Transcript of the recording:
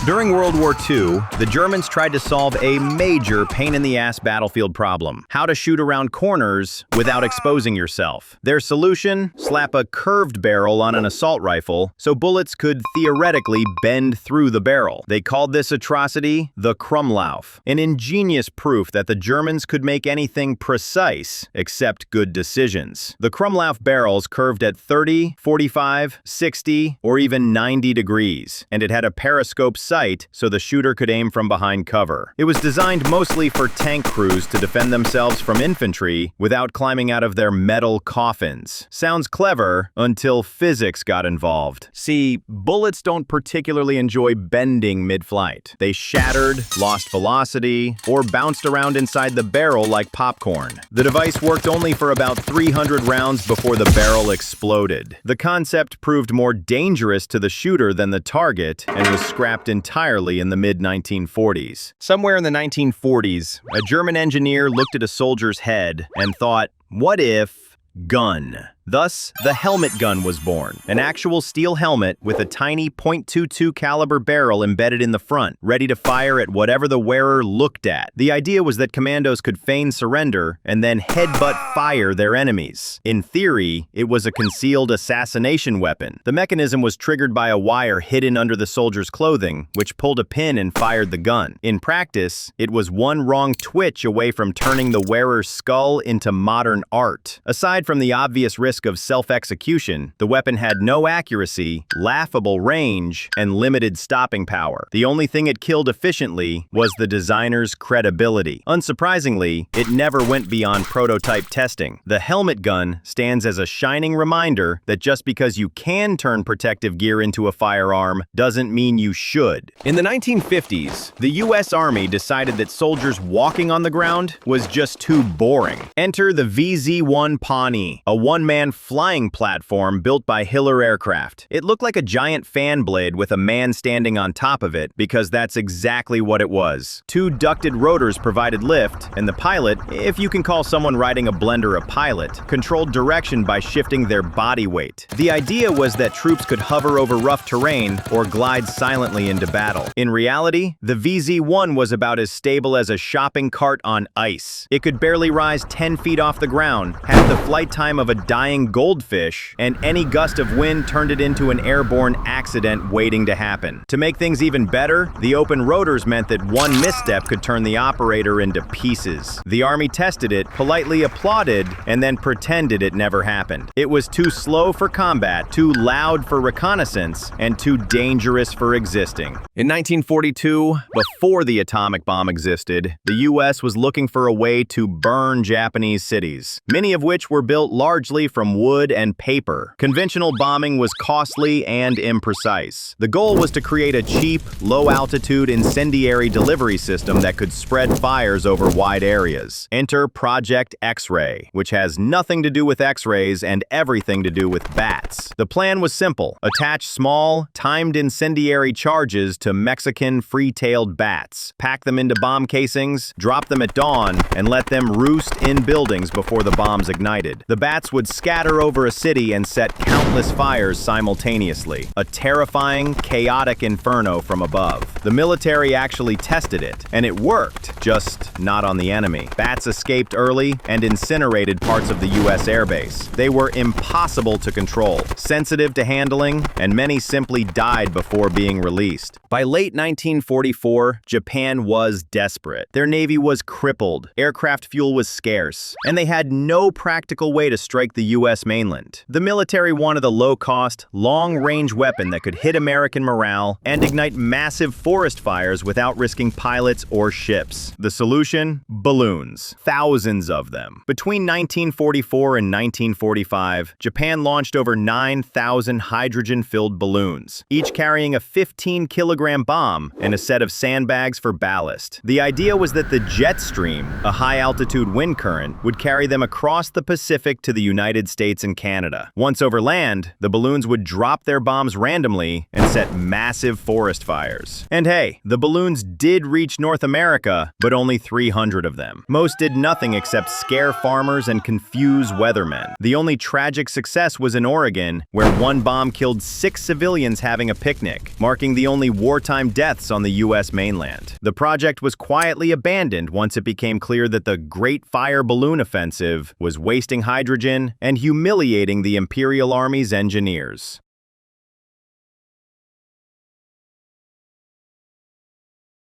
During World War II, the Germans tried to solve a major pain-in-the-ass battlefield problem: how to shoot around corners without exposing yourself. Their solution? Slap a curved barrel on an assault rifle so bullets could theoretically bend through the barrel. They called this atrocity the Krummlauf, an ingenious proof that the Germans could make anything precise except good decisions. The Krummlauf barrels curved at 30, 45, 60, or even 90 degrees, and it had a periscope sight so the shooter could aim from behind cover. It was designed mostly for tank crews to defend themselves from infantry without climbing out of their metal coffins. Sounds clever until physics got involved. See, bullets don't particularly enjoy bending mid-flight. They shattered, lost velocity, or bounced around inside the barrel like popcorn. The device worked only for about 300 rounds before the barrel exploded. The concept proved more dangerous to the shooter than the target and was scrapped entirely in the mid-1940s. Somewhere in the 1940s, a German engineer looked at a soldier's head and thought, what if gun? Thus, the helmet gun was born, an actual steel helmet with a tiny .22 caliber barrel embedded in the front, ready to fire at whatever the wearer looked at. The idea was that commandos could feign surrender and then headbutt fire their enemies. In theory, it was a concealed assassination weapon. The mechanism was triggered by a wire hidden under the soldier's clothing, which pulled a pin and fired the gun. In practice, it was one wrong twitch away from turning the wearer's skull into modern art. Aside from the obvious risk of self-execution, the weapon had no accuracy, laughable range, and limited stopping power. The only thing it killed efficiently was the designer's credibility. Unsurprisingly, it never went beyond prototype testing. The helmet gun stands as a shining reminder that just because you can turn protective gear into a firearm doesn't mean you should. In the 1950s, the US Army decided that soldiers walking on the ground was just too boring. Enter the VZ-1 Pawnee, a one-man flying platform built by Hiller Aircraft. It looked like a giant fan blade with a man standing on top of it because that's exactly what it was. Two ducted rotors provided lift, and the pilot, if you can call someone riding a blender a pilot, controlled direction by shifting their body weight. The idea was that troops could hover over rough terrain or glide silently into battle. In reality, the VZ-1 was about as stable as a shopping cart on ice. It could barely rise 10 feet off the ground, had the flight time of a dying goldfish, and any gust of wind turned it into an airborne accident waiting to happen. To make things even better, the open rotors meant that one misstep could turn the operator into pieces. The Army tested it, politely applauded, and then pretended it never happened. It was too slow for combat, too loud for reconnaissance, and too dangerous for existing. In 1942, before the atomic bomb existed, the US was looking for a way to burn Japanese cities, many of which were built largely from wood and paper. Conventional bombing was costly and imprecise. The goal was to create a cheap, low-altitude incendiary delivery system that could spread fires over wide areas. Enter Project X-Ray, which has nothing to do with X-rays and everything to do with bats. The plan was simple: attach small, timed incendiary charges to Mexican free-tailed bats, pack them into bomb casings, drop them at dawn, and let them roost in buildings before the bombs ignited. The bats would scatter over a city and set countless fires simultaneously, a terrifying, chaotic inferno from above. The military actually tested it, and it worked, just not on the enemy. Bats escaped early and incinerated parts of the US airbase. They were impossible to control, sensitive to handling, and many simply died before being released. By late 1944, Japan was desperate. Their navy was crippled, aircraft fuel was scarce, and they had no practical way to strike the US mainland. The military wanted a low-cost, long-range weapon that could hit American morale and ignite massive forest fires without risking pilots or ships. The solution? Balloons. Thousands of them. Between 1944 and 1945, Japan launched over 9,000 hydrogen-filled balloons, each carrying a 15-kilogram bomb and a set of sandbags for ballast. The idea was that the jet stream, a high-altitude wind current, would carry them across the Pacific to the United States and Canada. Once over land, the balloons would drop their bombs randomly and set massive forest fires. And hey, the balloons did reach North America, but only 300 of them. Most did nothing except scare farmers and confuse weathermen. The only tragic success was in Oregon, where one bomb killed 6 civilians having a picnic, marking the only wartime deaths on the U.S. mainland. The project was quietly abandoned once it became clear that the Great Fire Balloon Offensive was wasting hydrogen and humiliating the Imperial Army's engineers.